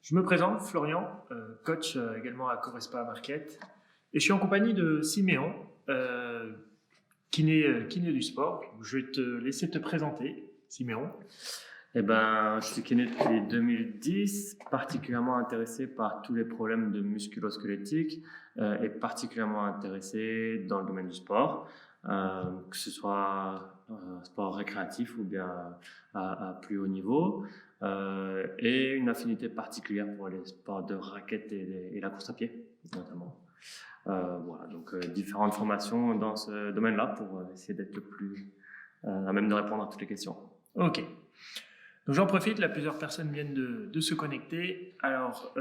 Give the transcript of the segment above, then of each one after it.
Je me présente, Florian, coach également à Correspa Market. Et je suis en compagnie de Siméon, kiné du sport. Je vais te laisser te présenter, Siméon. Je suis kiné depuis 2010, particulièrement intéressé par tous les problèmes de musculo-squelettiques et particulièrement intéressé dans le domaine du sport, que ce soit sport récréatif ou bien à plus haut niveau, et une affinité particulière pour les sports de raquettes et la course à pied, notamment. Donc différentes formations dans ce domaine-là pour essayer d'être le plus à même de répondre à toutes les questions. Ok. Donc j'en profite, là plusieurs personnes viennent de se connecter. Alors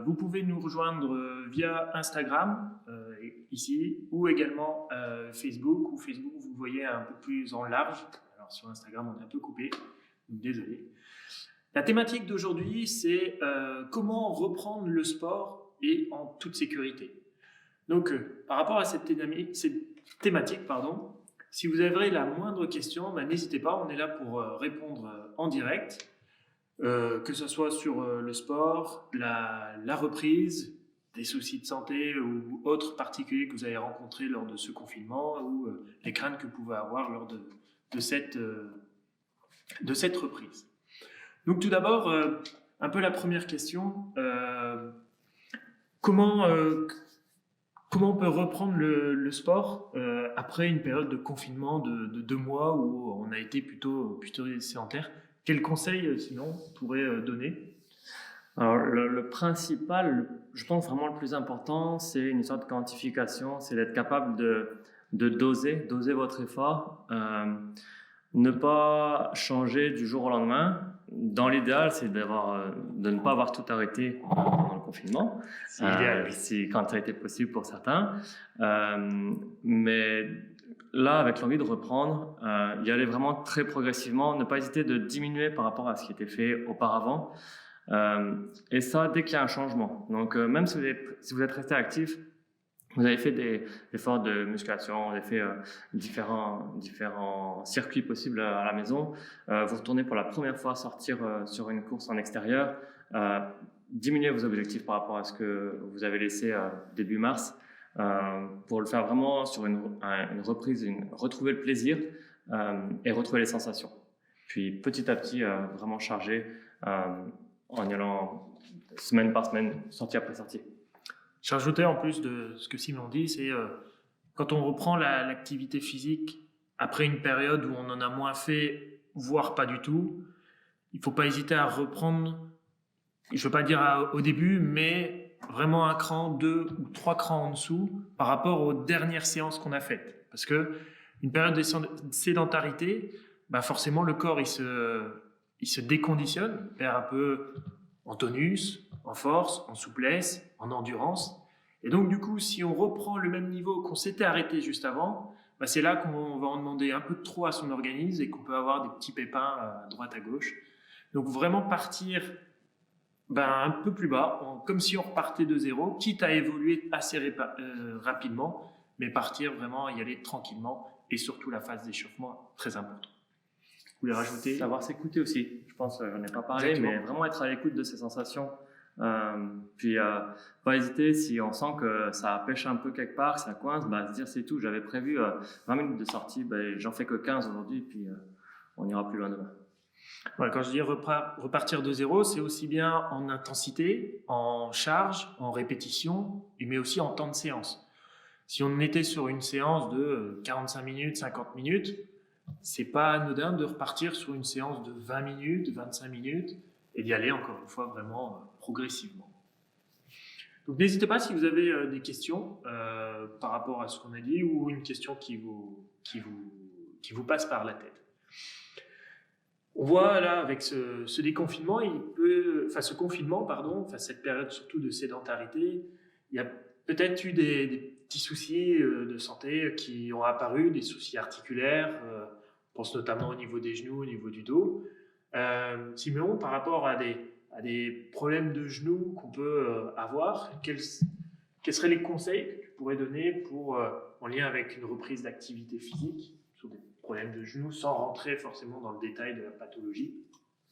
vous pouvez nous rejoindre via Instagram ici ou également Facebook. Ou Facebook vous voyez un peu plus en large. Alors sur Instagram on est un peu coupé, donc désolé. La thématique d'aujourd'hui c'est comment reprendre le sport et en toute sécurité. Donc par rapport à cette thématique, si vous avez la moindre question, n'hésitez pas, on est là pour répondre en direct, que ce soit sur le sport, la reprise, des soucis de santé ou autres particuliers que vous avez rencontrés lors de ce confinement ou les craintes que vous pouvez avoir lors de cette reprise. Donc tout d'abord, un peu la première question, comment on peut reprendre le sport après une période de confinement de 2 mois où on a été plutôt sédentaire? Quels conseils, sinon, on pourrait donner? Alors, le principal, je pense vraiment le plus important, c'est une sorte de quantification, c'est d'être capable de doser votre effort, ne pas changer du jour au lendemain. Dans l'idéal, c'est de ne pas avoir tout arrêté pendant le confinement. C'est idéal. Quand ça a été possible pour certains. Mais là, avec l'envie de reprendre, y aller vraiment très progressivement, ne pas hésiter de diminuer par rapport à ce qui était fait auparavant. Et ça, dès qu'il y a un changement. Donc, même si vous êtes resté actif, vous avez fait des efforts de musculation, vous avez fait différents circuits possibles à la maison. Vous retournez pour la première fois sortir sur une course en extérieur. Diminuez vos objectifs par rapport à ce que vous avez laissé début mars pour le faire vraiment sur une reprise, retrouver le plaisir et retrouver les sensations. Puis petit à petit, vraiment charger en y allant semaine par semaine, sortie après sortie. Je rajoutais en plus de ce que Simon dit, c'est quand on reprend l'activité physique après une période où on en a moins fait, voire pas du tout, il ne faut pas hésiter à reprendre, je ne veux pas dire au début, mais vraiment un cran, 2 ou 3 crans en dessous par rapport aux dernières séances qu'on a faites. Parce que une période de sédentarité, forcément le corps il se déconditionne, perd un peu en tonus, en force, en souplesse, en endurance. Et donc, du coup, si on reprend le même niveau qu'on s'était arrêté juste avant, c'est là qu'on va en demander un peu trop à son organisme et qu'on peut avoir des petits pépins à droite à gauche. Donc, vraiment partir un peu plus bas, comme si on repartait de zéro, quitte à évoluer assez rapidement, mais partir vraiment, y aller tranquillement et surtout la phase d'échauffement, très important. Vous voulez rajouter? Savoir s'écouter aussi. Je pense, j'en ai pas parlé, Exactement. Mais vraiment être à l'écoute de ses sensations. Puis pas hésiter si on sent que ça pêche un peu quelque part, que ça coince, se dire c'est tout, j'avais prévu 20 minutes de sortie, j'en fais que 15 aujourd'hui, puis on ira plus loin demain. Ouais, quand je dis repartir de zéro, c'est aussi bien en intensité, en charge, en répétition, mais aussi en temps de séance. Si on était sur une séance de 45 minutes, 50 minutes, c'est pas anodin de repartir sur une séance de 20 minutes, 25 minutes et d'y aller encore une fois vraiment progressivement. Donc n'hésitez pas si vous avez des questions par rapport à ce qu'on a dit ou une question qui vous passe par la tête. On voit là avec ce déconfinement, cette période surtout de sédentarité, il y a peut-être eu des petits soucis de santé qui ont apparu, des soucis articulaires, on pense notamment au niveau des genoux, au niveau du dos. Siméon, par rapport à des problèmes de genoux qu'on peut avoir, quels seraient les conseils que tu pourrais donner en lien avec une reprise d'activité physique sur des problèmes de genoux, sans rentrer forcément dans le détail de la pathologie?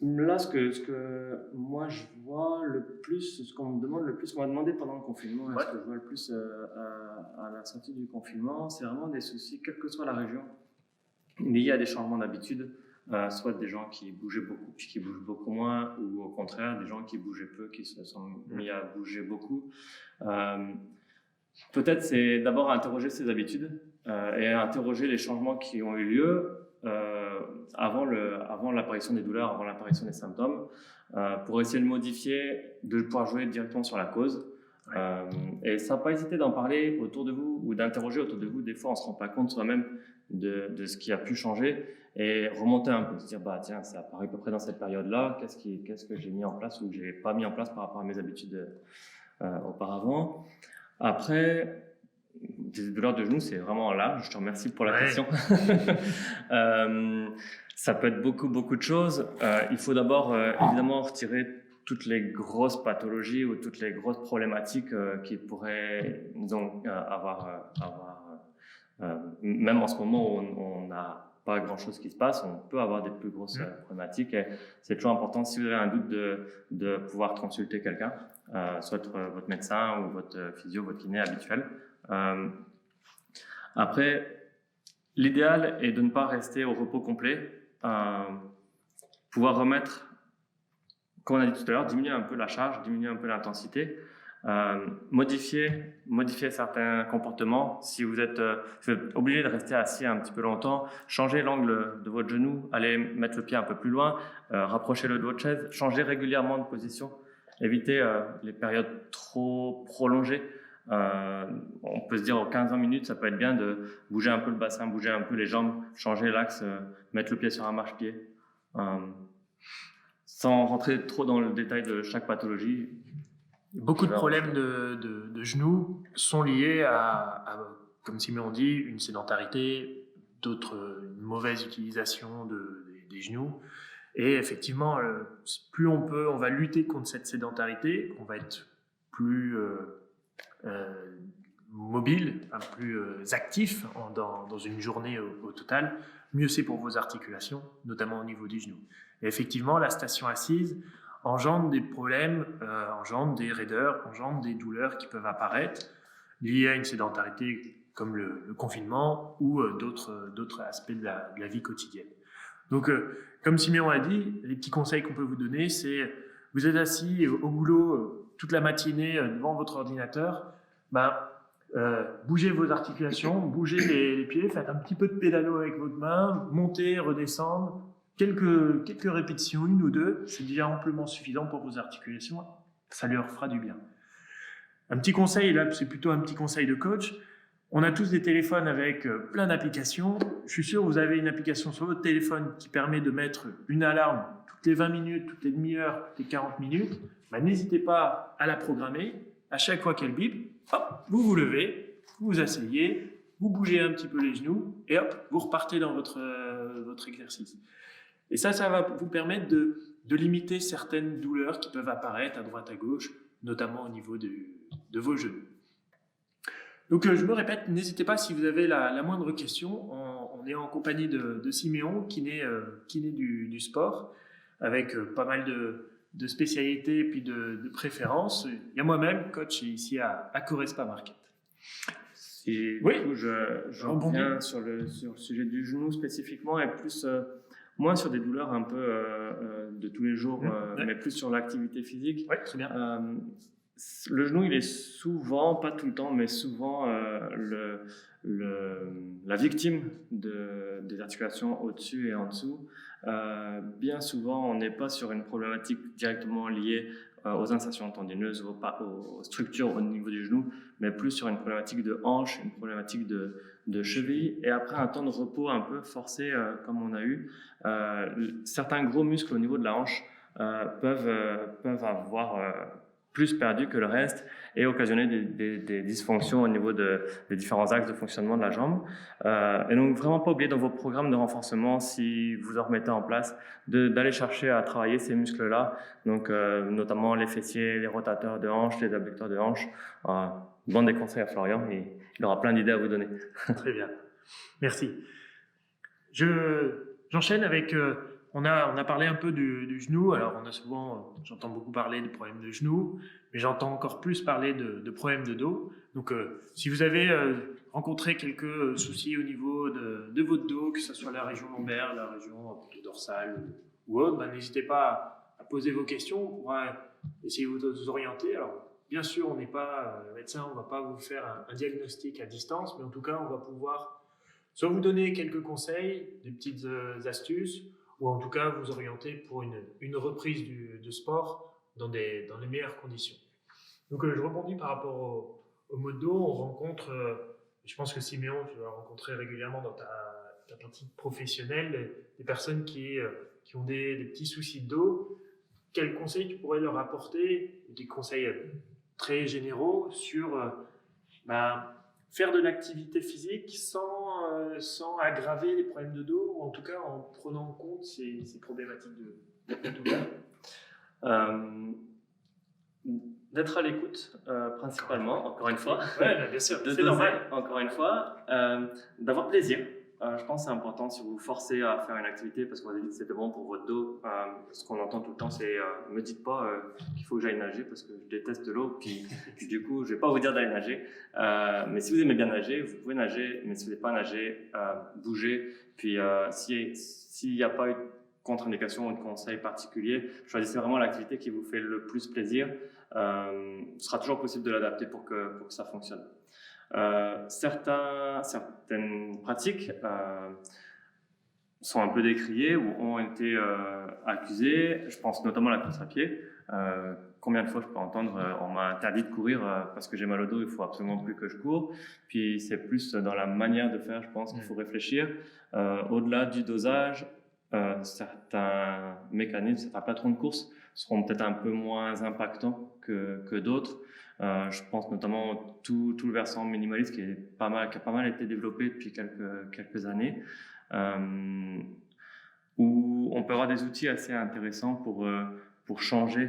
Là, ce que moi je vois, ce qu'on me demande le plus, qu'on m'a demandé pendant le confinement, Ouais. ce que je vois le plus à la sortie du confinement, c'est vraiment des soucis, quelle que soit la région, liés à des changements d'habitude, soit des gens qui bougeaient beaucoup, puis qui bougent beaucoup moins, ou au contraire, des gens qui bougeaient peu, qui se sont mis à bouger beaucoup. Peut-être c'est d'abord interroger ses habitudes et interroger les changements qui ont eu lieu avant l'apparition des douleurs, avant l'apparition des symptômes, pour essayer de modifier, de pouvoir jouer directement sur la cause. Et ça, pas hésiter d'en parler autour de vous ou d'interroger autour de vous. Des fois, on ne se rend pas compte soi-même de ce qui a pu changer et remonter un peu, se dire bah tiens, ça apparaît à peu près dans cette période-là. Qu'est-ce que j'ai mis en place ou que j'ai pas mis en place par rapport à mes habitudes auparavant. Après, des douleurs de genoux, c'est vraiment large. Je te remercie pour la question. Ça peut être beaucoup de choses. Il faut d'abord évidemment retirer toutes les grosses pathologies ou toutes les grosses problématiques qui pourraient donc avoir même en ce moment où on n'a pas grand-chose qui se passe, on peut avoir des plus grosses problématiques. Et c'est toujours important, si vous avez un doute, de pouvoir consulter quelqu'un, soit votre médecin ou votre physio, votre kiné habituel. Après, l'idéal est de ne pas rester au repos complet, pouvoir remettre, comme on a dit tout à l'heure, diminuer un peu la charge, diminuer un peu l'intensité, modifier certains comportements. Si vous êtes obligé de rester assis un petit peu longtemps, changer l'angle de votre genou, aller mettre le pied un peu plus loin, rapprocher-le de votre chaise, changer régulièrement de position, éviter les périodes trop prolongées. On peut se dire en 15-20 minutes, ça peut être bien de bouger un peu le bassin, bouger un peu les jambes, changer l'axe, mettre le pied sur un marche-pied. Sans rentrer trop dans le détail de chaque pathologie. Beaucoup de problèmes de genoux sont liés à, comme Simon dit, une sédentarité, d'autres, une mauvaise utilisation des genoux. Et effectivement, plus on va lutter contre cette sédentarité, on va être plus mobile, plus actif dans une journée au total, mieux c'est pour vos articulations, notamment au niveau du genou. Et effectivement, la station assise engendre des problèmes, engendre des raideurs, engendre des douleurs qui peuvent apparaître liées à une sédentarité comme le confinement ou d'autres aspects de la vie quotidienne. Donc, comme Siméon a dit, les petits conseils qu'on peut vous donner, c'est vous êtes assis au boulot toute la matinée devant votre ordinateur, bougez vos articulations, bougez les pieds, faites un petit peu de pédalo avec votre main, montez, redescendre, quelques répétitions, une ou deux, c'est déjà amplement suffisant pour vos articulations, ça leur fera du bien. Un petit conseil, là c'est plutôt un petit conseil de coach, on a tous des téléphones avec plein d'applications, je suis sûr que vous avez une application sur votre téléphone qui permet de mettre une alarme toutes les 20 minutes, toutes les demi-heures, toutes les 40 minutes, n'hésitez pas à la programmer, à chaque fois qu'elle bip, hop, vous vous levez, vous vous asseyez, vous bougez un petit peu les genoux et hop, vous repartez dans votre exercice. Et ça va vous permettre de limiter certaines douleurs qui peuvent apparaître à droite à gauche, notamment au niveau de vos genoux. Donc je me répète, n'hésitez pas si vous avez la moindre question, on est en compagnie de Siméon, kiné du sport, avec pas mal de spécialités et puis de préférences. Il y a moi-même, coach ici à Corespa Market. Oui, du coup, je reviens sur le sujet du genou spécifiquement et plus moins sur des douleurs un peu de tous les jours, mais plus sur l'activité physique. Oui, très bien. Le genou, il est souvent, pas tout le temps, mais souvent la victime des articulations au-dessus et en dessous. Bien souvent, on n'est pas sur une problématique directement liée aux insertions tendineuses, aux structures au niveau du genou, mais plus sur une problématique de hanche, une problématique de cheville. Et après un temps de repos un peu forcé, comme on a eu, certains gros muscles au niveau de la hanche peuvent avoir plus perdu que le reste et occasionner des dysfonctions au niveau des différents axes de fonctionnement de la jambe. Et donc, vraiment pas oublier dans vos programmes de renforcement, si vous en remettez en place, d'aller chercher à travailler ces muscles-là, donc notamment les fessiers, les rotateurs de hanches, les abducteurs de hanches. Demande des conseils à Florian, il aura plein d'idées à vous donner. Très bien, merci. J'enchaîne avec on a parlé un peu du genou. Alors, on a souvent, j'entends beaucoup parler de problèmes de genou, mais j'entends encore plus parler de problèmes de dos. Donc, si vous avez rencontré quelques soucis au niveau de votre dos, que ce soit la région lombaire, la région plutôt dorsale ou autre, n'hésitez pas à poser vos questions. On pourra essayer de vous orienter. Alors, bien sûr, on n'est pas médecin, on ne va pas vous faire un diagnostic à distance, mais en tout cas, on va pouvoir soit vous donner quelques conseils, des petites astuces, ou en tout cas vous orienter pour une reprise de sport dans les meilleures conditions. Donc je rebondis par rapport au mode dos. On rencontre, je pense que Siméon, tu vas rencontrer régulièrement dans ta partie professionnelle des personnes qui ont des petits soucis de dos. Quels conseils tu pourrais leur apporter? Des conseils très généraux sur faire de l'activité physique sans aggraver les problèmes de dos, ou en tout cas en prenant en compte ces problématiques de douleur. D'être à l'écoute, principalement, encore une fois. Ouais, bien sûr, c'est normal. Encore une fois, d'avoir plaisir. Je pense que c'est important si vous vous forcez à faire une activité parce qu'on vous a dit que c'était bon pour votre dos. Ce qu'on entend tout le temps, c'est me dites pas qu'il faut que j'aille nager parce que je déteste l'eau. Puis du coup, je vais pas vous dire d'aller nager. Mais si vous aimez bien nager, vous pouvez nager. Mais si vous n'avez pas nager, bougez. Puis s'il n'y a pas eu de contre-indication ou de conseil particulier, choisissez vraiment l'activité qui vous fait le plus plaisir. Ce sera toujours possible de l'adapter pour que ça fonctionne. Certaines pratiques sont un peu décriées ou ont été accusées. Je pense notamment à la course à pied. Combien de fois je peux entendre on m'a interdit de courir parce que j'ai mal au dos, il faut absolument plus que je cours. Puis c'est plus dans la manière de faire, je pense qu'il faut réfléchir. Au-delà du dosage, certains mécanismes, certains patrons de course seront peut-être un peu moins impactants que d'autres. Je pense notamment tout le versant minimaliste qui a pas mal été développé depuis quelques années, où on peut avoir des outils assez intéressants pour changer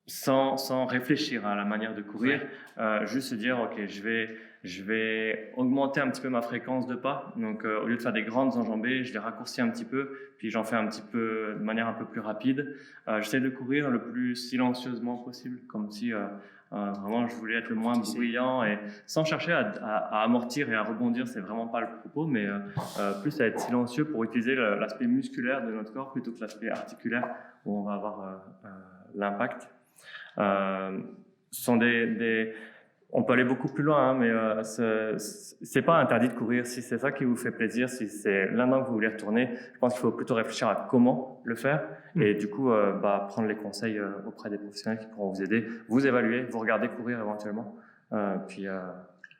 sans réfléchir à la manière de courir, juste se dire ok, je vais augmenter un petit peu ma fréquence de pas, donc au lieu de faire des grandes enjambées, je les raccourcis un petit peu, puis j'en fais un petit peu de manière un peu plus rapide. J'essaie de courir le plus silencieusement possible, comme si vraiment je voulais être le moins bruyant, et sans chercher à amortir et à rebondir, c'est vraiment pas le propos, mais plus à être silencieux pour utiliser l'aspect musculaire de notre corps plutôt que l'aspect articulaire où on va avoir l'impact. On peut aller beaucoup plus loin, mais c'est pas interdit de courir. Si c'est ça qui vous fait plaisir, si c'est là-dedans que vous voulez retourner, je pense qu'il faut plutôt réfléchir à comment le faire et du coup prendre les conseils auprès des professionnels qui pourront vous aider, vous évaluer, vous regarder courir éventuellement.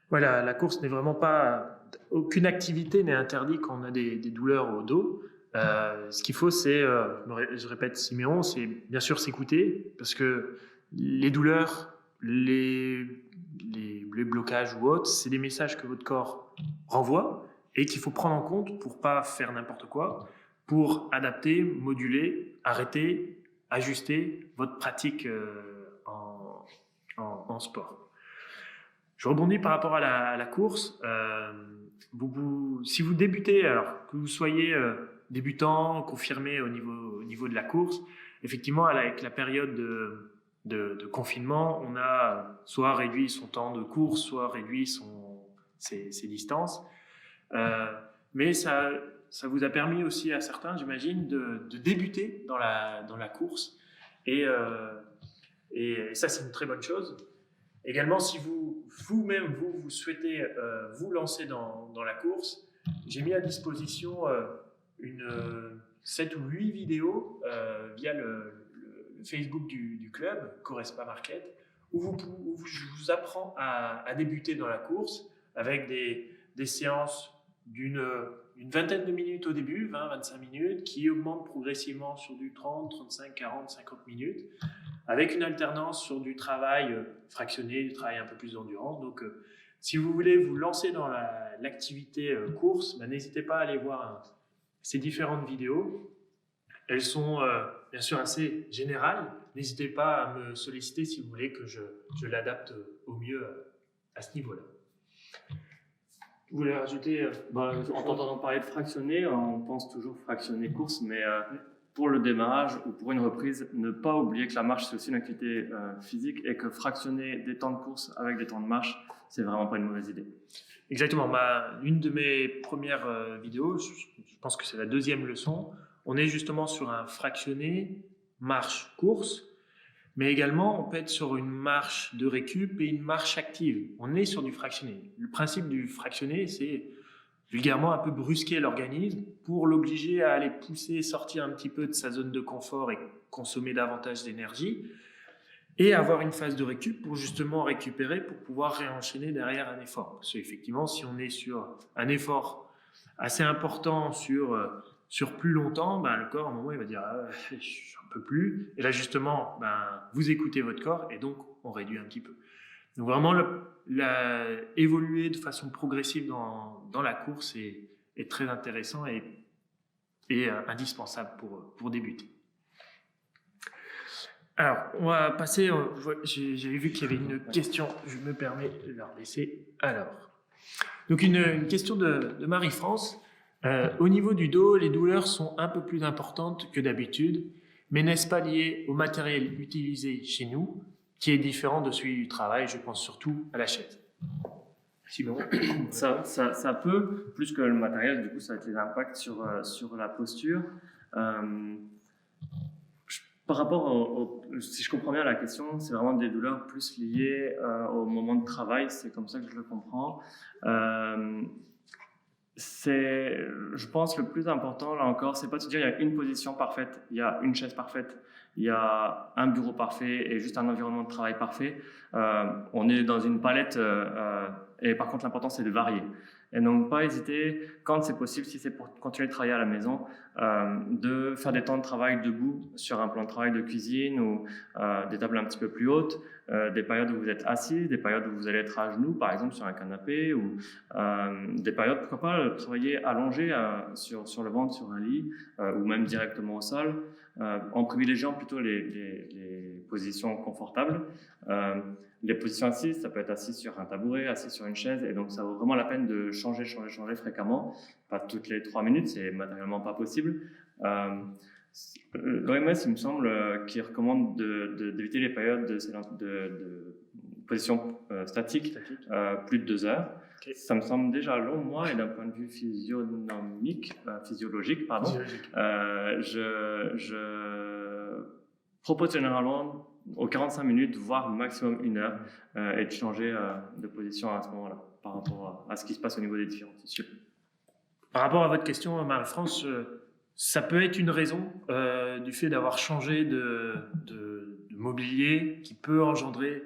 Voilà, la course n'est vraiment pas... Aucune activité n'est interdite quand on a des douleurs au dos. Ce qu'il faut, c'est, je répète Siméon, c'est bien sûr s'écouter, parce que les douleurs, les blocages ou autres, c'est des messages que votre corps renvoie et qu'il faut prendre en compte pour pas faire n'importe quoi, pour adapter, moduler, arrêter, ajuster votre pratique en sport. Je rebondis par rapport à la course. Si vous débutez, alors que vous soyez débutant, confirmé au niveau de la course, effectivement, avec la période de confinement, on a soit réduit son temps de course, soit réduit ses distances. Mais ça vous a permis aussi à certains, j'imagine, de débuter dans la course. Et ça, c'est une très bonne chose. Également, si vous-même, vous souhaitez vous lancer dans la course, j'ai mis à disposition 7 ou 8 vidéos via le Facebook du club, Correspa Market, où je vous apprends à débuter dans la course avec des séances d'une vingtaine de minutes au début, 20-25 minutes, qui augmentent progressivement sur du 30, 35, 40, 50 minutes, avec une alternance sur du travail fractionné, du travail un peu plus d'endurance. Donc, si vous voulez vous lancer dans l'activité course, n'hésitez pas à aller voir ces différentes vidéos. Elles sont bien sûr assez générales. N'hésitez pas à me solliciter si vous voulez que je l'adapte au mieux à ce niveau-là. Vous voulez rajouter En t'entendant parler de fractionner, on pense toujours fractionner course, mais pour le démarrage ou pour une reprise, ne pas oublier que la marche c'est aussi une activité physique et que fractionner des temps de course avec des temps de marche, c'est vraiment pas une mauvaise idée. Exactement. Une de mes premières vidéos, je pense que c'est la deuxième leçon, on est justement sur un fractionné marche-course, mais également on peut être sur une marche de récup et une marche active. On est sur du fractionné. Le principe du fractionné, c'est vulgairement un peu brusquer l'organisme pour l'obliger à aller pousser, sortir un petit peu de sa zone de confort et consommer davantage d'énergie, et avoir une phase de récup pour justement récupérer, pour pouvoir réenchaîner derrière un effort. Parce qu'effectivement, si on est sur un effort assez important sur plus longtemps, le corps, à un moment, il va dire je n'en peux plus. Et là, justement, vous écoutez votre corps et donc on réduit un petit peu. Donc vraiment, évoluer de façon progressive dans la course est très intéressant et indispensable pour débuter. Alors, on va passer. J'avais vu qu'il y avait une question. Je me permets de la laisser. Alors, donc une question de Marie-France. Au niveau du dos, les douleurs sont un peu plus importantes que d'habitude, mais n'est-ce pas lié au matériel utilisé chez nous, qui est différent de celui du travail? Je pense surtout à la chaise. Simon. Ça peut, plus que le matériel, du coup, ça a des impacts sur la posture. Par rapport si je comprends bien la question, c'est vraiment des douleurs plus liées au moment de travail, c'est comme ça que je le comprends. Je pense le plus important, là encore, c'est pas de se dire il y a une position parfaite, il y a une chaise parfaite, il y a un bureau parfait et juste un environnement de travail parfait. On est dans une palette et par contre l'important c'est de varier. Et donc pas hésiter, quand c'est possible, si c'est pour continuer de travailler à la maison, de faire des temps de travail debout sur un plan de travail de cuisine ou des tables un petit peu plus hautes, des périodes où vous êtes assis, des périodes où vous allez être à genoux, par exemple sur un canapé, ou des périodes, pourquoi pas, travailler allongé sur le ventre, sur un lit, ou même directement au sol, en privilégiant plutôt les positions confortables. Les positions assises, ça peut être assis sur un tabouret, assis sur une chaise, et donc ça vaut vraiment la peine de changer fréquemment, pas toutes les 3 minutes, c'est matériellement pas possible. L'OMS, il me semble, qui recommande d'éviter les périodes de position statique plus de 2 heures. Okay. Ça me semble déjà long, moi, et d'un point de vue physiologique, je propose généralement aux 45 minutes, voire maximum 1 heure, et de changer de position à ce moment-là, par rapport à ce qui se passe au niveau des différents tissus. Par rapport à votre question, Marie-France, ça peut être une raison du fait d'avoir changé de mobilier qui peut engendrer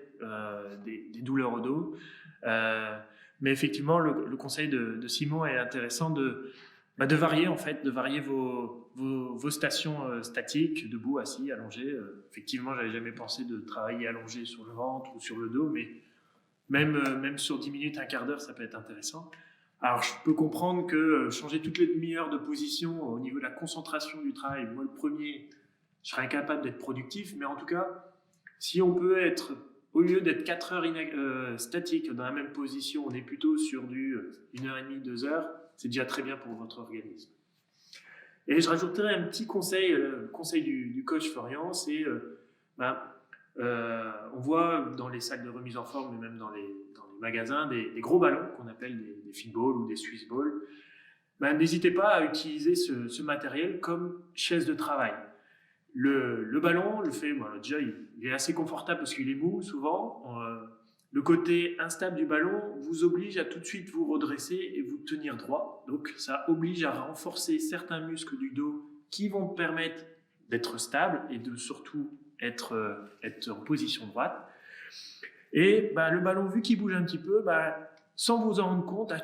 des douleurs au dos. Mais effectivement, le conseil de Simon est intéressant de varier en fait, de varier vos stations statiques, debout, assis, allongé. Effectivement, j'avais jamais pensé de travailler allongé sur le ventre ou sur le dos, mais même sur 10 minutes, un quart d'heure, ça peut être intéressant. Alors, je peux comprendre que changer toutes les demi-heures de position au niveau de la concentration du travail, moi le premier, je serais incapable d'être productif, mais en tout cas, si on peut être, au lieu d'être 4 heures statiques dans la même position, on est plutôt sur du 1h30, 2 heures, c'est déjà très bien pour votre organisme. Et je rajouterai un petit conseil, le conseil du coach Florian, c'est, on voit dans les salles de remise en forme, mais même dans les magasins, des gros ballons qu'on appelle des feedballs ou des Swiss balls. N'hésitez pas à utiliser ce matériel comme chaise de travail. Le ballon, déjà, il est assez confortable parce qu'il est mou souvent. Le côté instable du ballon vous oblige à tout de suite vous redresser et vous tenir droit. Donc, ça oblige à renforcer certains muscles du dos qui vont permettre d'être stable et de surtout être en position droite. Et le ballon, vu qu'il bouge un petit peu, sans vous en rendre compte,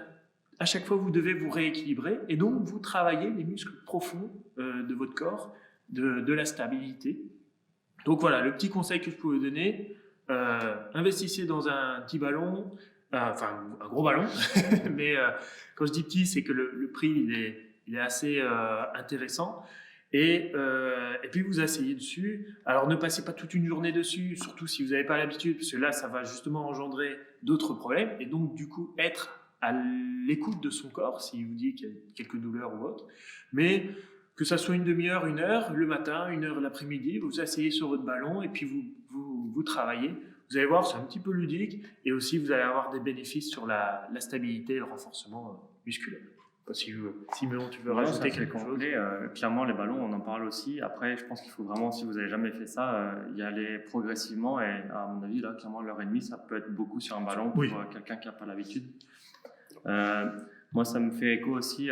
à chaque fois, vous devez vous rééquilibrer et donc vous travaillez les muscles profonds de votre corps, de la stabilité. Donc voilà, le petit conseil que je peux vous donner, investissez dans un petit ballon, un gros ballon, mais quand je dis petit, c'est que le prix il est assez intéressant. Et puis vous asseyez dessus. Alors ne passez pas toute une journée dessus, surtout si vous n'avez pas l'habitude, parce que là ça va justement engendrer d'autres problèmes et donc du coup être à l'écoute de son corps, s'il vous dit qu'il y a quelques douleurs ou autre, mais que ça soit une demi-heure, 1 heure le matin, 1 heure l'après-midi, vous asseyez sur votre ballon et puis vous travaillez. Vous allez voir, c'est un petit peu ludique et aussi vous allez avoir des bénéfices sur la stabilité et le renforcement musculaire. Si Méon, tu veux rajouter quelque chose? Clairement, les ballons, on en parle aussi. Après, je pense qu'il faut vraiment, si vous n'avez jamais fait ça, y aller progressivement. Et à mon avis, là, clairement, 1h30, ça peut être beaucoup sur un ballon pour quelqu'un qui n'a pas l'habitude. Moi, ça me fait écho aussi.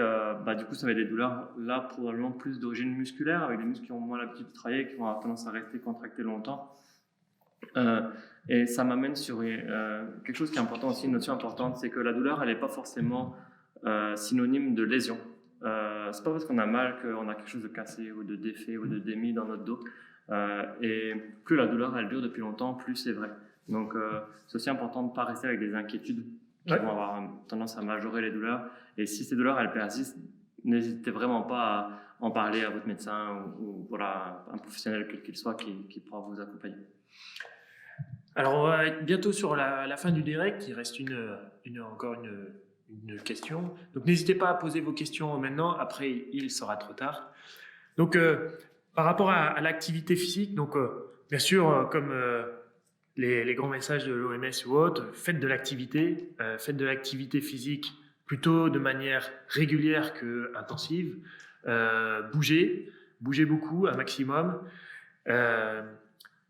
Du coup, ça va être des douleurs, là, probablement plus d'origine musculaire, avec des muscles qui ont moins l'habitude de travailler, qui vont avoir tendance à rester contractés longtemps. Et ça m'amène sur quelque chose qui est important aussi, une notion importante, c'est que la douleur, elle n'est pas forcément synonyme de lésion. C'est pas parce qu'on a mal qu'on a quelque chose de cassé ou de défait ou de démis dans notre dos. Et plus la douleur, elle dure depuis longtemps, plus c'est vrai. Donc, c'est aussi important de ne pas rester avec des inquiétudes qui vont avoir tendance à majorer les douleurs. Et si ces douleurs, elles persistent, n'hésitez vraiment pas à en parler à votre médecin ou voilà, un professionnel quel qu'il soit qui pourra vous accompagner. Alors, on va être bientôt sur la fin du direct. Il reste encore une question. Donc, n'hésitez pas à poser vos questions maintenant. Après, il sera trop tard. Donc, par rapport à l'activité physique, donc, bien sûr, comme les grands messages de l'OMS ou autres, faites de l'activité physique plutôt de manière régulière qu'intensive. Bougez beaucoup, un maximum.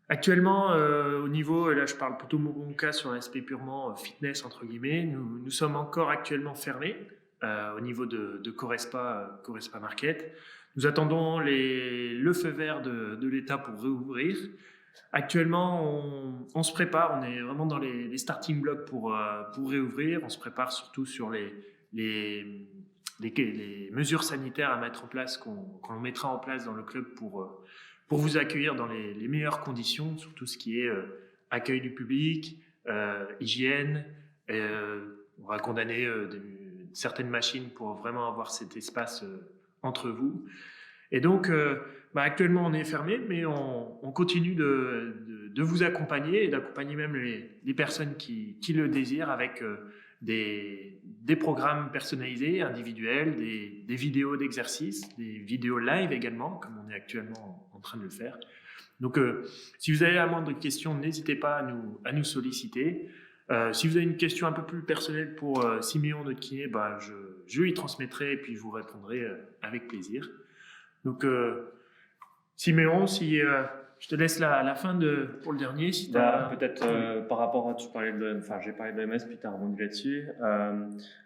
Actuellement, au niveau, et là je parle plutôt mon cas sur l'aspect purement fitness entre guillemets, nous sommes encore actuellement fermés au niveau de Corespa Market. Nous attendons le feu vert de l'État pour réouvrir. Actuellement, on se prépare, on est vraiment dans les starting blocks pour réouvrir. On se prépare surtout sur les mesures sanitaires à mettre en place, qu'on mettra en place dans le club pour vous accueillir dans les meilleures conditions, sur tout ce qui est accueil du public, hygiène. On va condamner certaines machines pour vraiment avoir cet espace entre vous. Et donc, actuellement, on est fermé, mais on continue de vous accompagner et d'accompagner même les personnes qui le désirent avec des programmes personnalisés, individuels, des vidéos d'exercices, des vidéos live également, comme on est actuellement en train de le faire. Donc, si vous avez la moindre question, n'hésitez pas à nous solliciter. Si vous avez une question un peu plus personnelle pour Siméon, notre kiné, je lui transmettrai et puis je vous répondrai avec plaisir. Donc, Siméon, si je te laisse la fin pour le dernier. Si peut-être par rapport à, j'ai parlé de l'OMS, puis tu as rebondi là-dessus.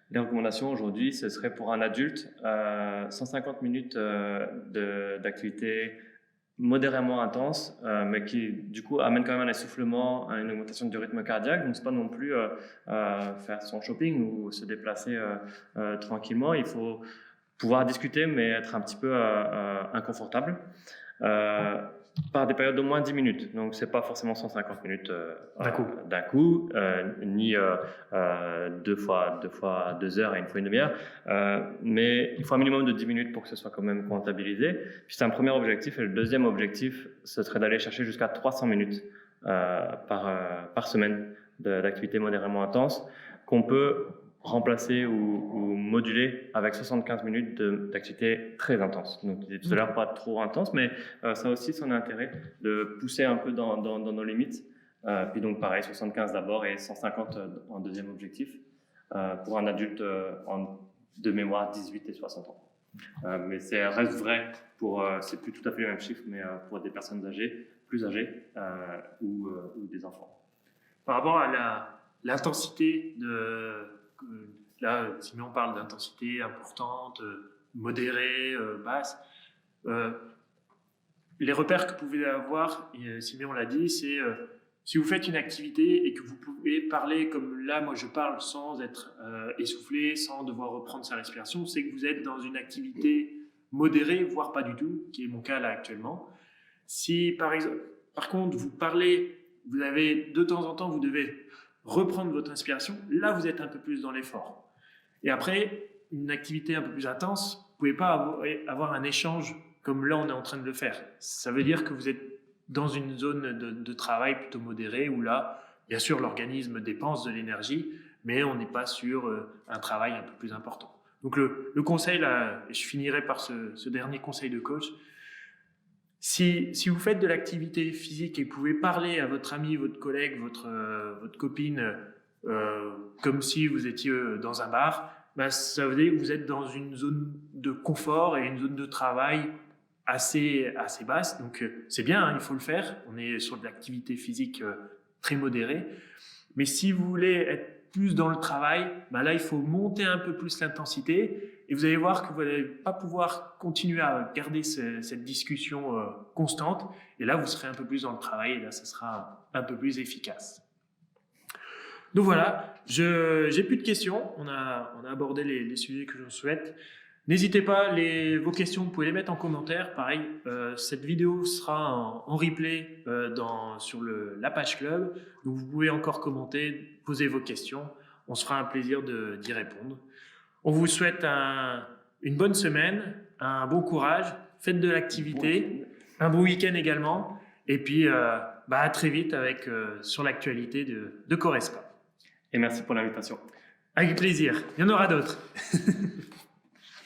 Les recommandations aujourd'hui, ce serait pour un adulte 150 minutes d'activité modérément intense, mais qui du coup amène quand même un essoufflement, une augmentation du rythme cardiaque. Donc c'est pas non plus faire son shopping ou se déplacer tranquillement. Il faut pouvoir discuter, mais être un petit peu inconfortable. Par des périodes d'au moins 10 minutes. Donc, ce n'est pas forcément 150 minutes d'un coup, ni 2 fois 2 heures et 1 fois 1 demi-heure. Mais il faut un minimum de 10 minutes pour que ce soit quand même comptabilisé. Puis, c'est un premier objectif. Et le deuxième objectif, ce serait d'aller chercher jusqu'à 300 minutes par semaine d'activité modérément intense qu'on peut remplacer ou moduler avec 75 minutes d'activité très intense. Donc, je disais tout à l'heure, pas trop intense, mais ça a aussi son intérêt de pousser un peu dans nos limites. Puis donc, pareil, 75 d'abord et 150 en deuxième objectif pour un adulte de mémoire 18 et 60 ans. Mais ça reste vrai c'est plus tout à fait le même chiffre, mais pour des personnes âgées, plus âgées ou des enfants. Par rapport à l'intensité là, Simon parle d'intensité importante, modérée, basse. Les repères que vous pouvez avoir, Simon l'a dit, c'est si vous faites une activité et que vous pouvez parler comme là, moi je parle sans être essoufflé, sans devoir reprendre sa respiration, c'est que vous êtes dans une activité modérée, voire pas du tout, qui est mon cas là actuellement. Si par contre vous parlez, vous avez de temps en temps, vous devez reprendre votre inspiration, là vous êtes un peu plus dans l'effort. Et après, une activité un peu plus intense, vous ne pouvez pas avoir un échange comme là on est en train de le faire. Ça veut dire que vous êtes dans une zone de travail plutôt modérée où là, bien sûr, l'organisme dépense de l'énergie, mais on n'est pas sur un travail un peu plus important. Donc le conseil, là, je finirai par ce dernier conseil de coach. Si vous faites de l'activité physique et que vous pouvez parler à votre ami, votre collègue, votre copine, comme si vous étiez dans un bar, bah, ça veut dire que vous êtes dans une zone de confort et une zone de travail assez basse. Donc c'est bien, hein, il faut le faire. On est sur de l'activité physique très modérée. Mais si vous voulez être plus dans le travail, bah là il faut monter un peu plus l'intensité et vous allez voir que vous n'allez pas pouvoir continuer à garder cette discussion constante. Et là vous serez un peu plus dans le travail et là ça sera un peu plus efficace. Donc voilà, j'ai plus de questions. On a abordé les sujets que je souhaite. N'hésitez pas, vos questions, vous pouvez les mettre en commentaire. Pareil, cette vidéo sera en replay sur la page club. Donc vous pouvez encore commenter, poser vos questions. On se fera un plaisir d'y répondre. On vous souhaite une bonne semaine, un bon courage, faites de l'activité, un bon week-end également. Et puis à très vite sur l'actualité de Corespa. Et merci pour l'invitation. Avec plaisir, il y en aura d'autres.